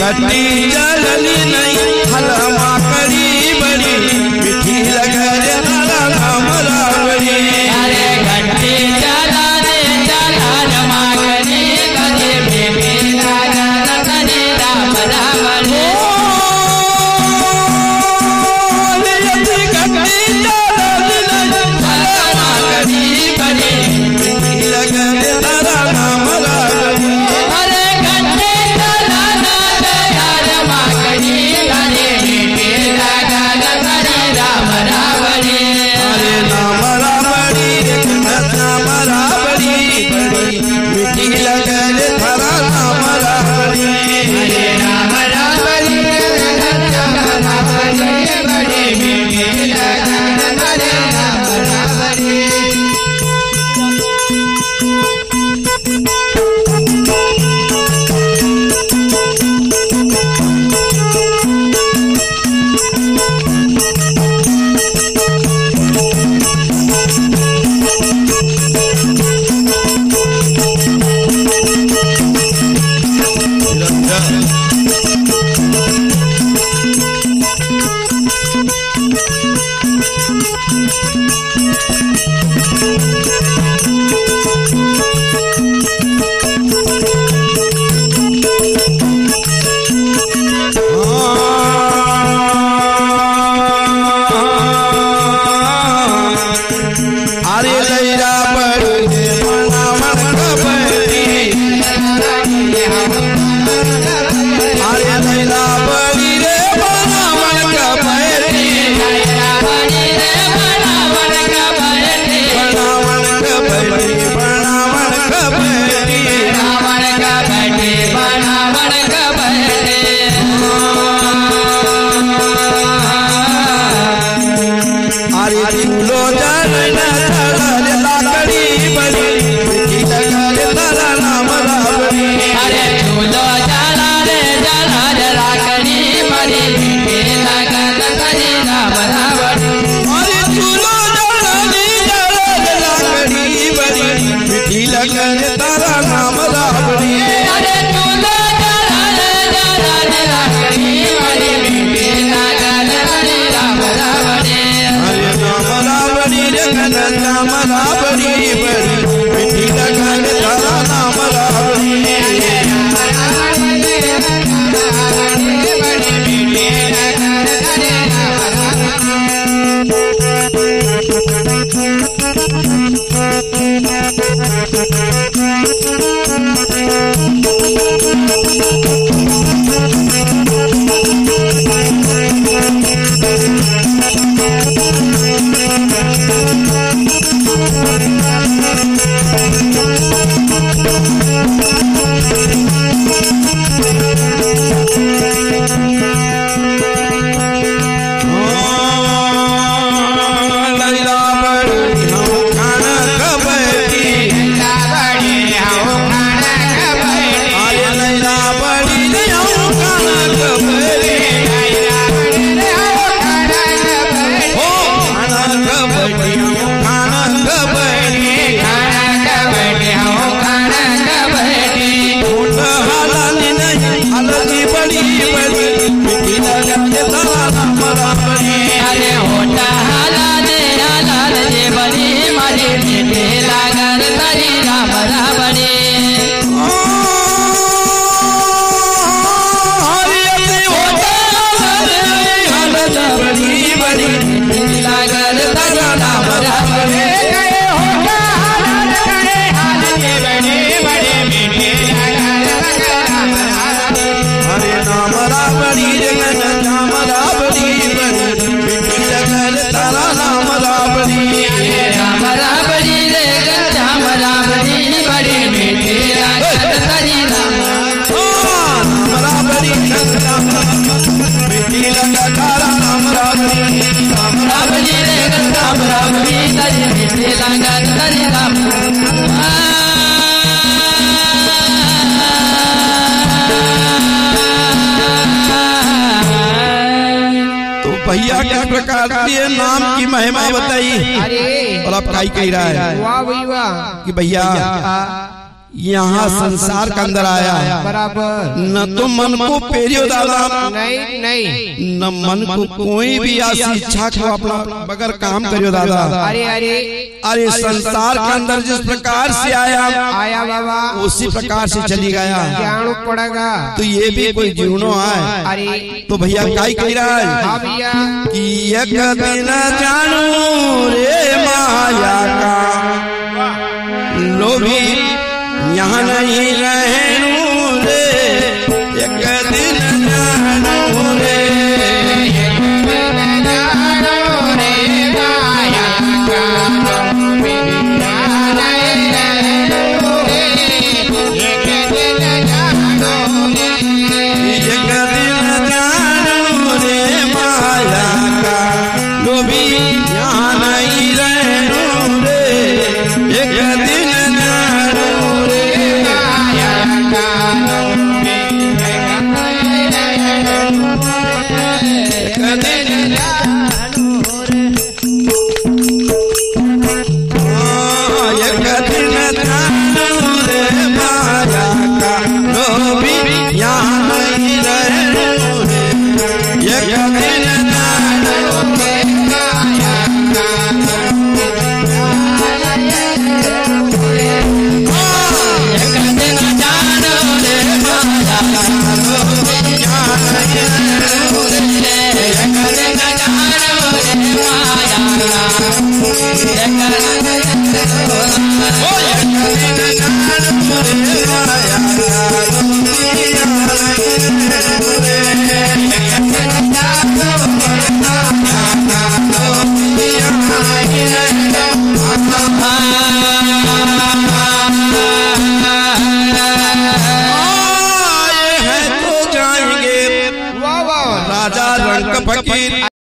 घटी जलनी नहीं हलमा करी बड़ी मीठी लगे तारा नाम रावड़ी। अरे घटी जलाने जलमा करी बड़ी मीठी लगे तारा नाम रावड़ी। भैया किस प्रकार से नाम की महिमा बताई। और आप क्या कह रहा है वाह भाई वाह कि भैया यहाँ संसार के अंदर आया। बराबर। न तो मन को पेरियो दादा, नहीं नहीं, न मन को कोई भी ऐसी इच्छा को अपना बगैर काम करियो दादा। अरे अरे अरे संसार के अंदर जिस प्रकार से आया बाबा, उसी प्रकार से चली गया। जानो पड़ेगा तो ये भी कोई जीवनो है। अरे तो भैया क्या कह रहा है? हाँ भैया, कि एक दिन जानू रे माया का लोभी यहाँ नहीं रहूं रे, एक दिन जानू रे, राजा रंग फकीर।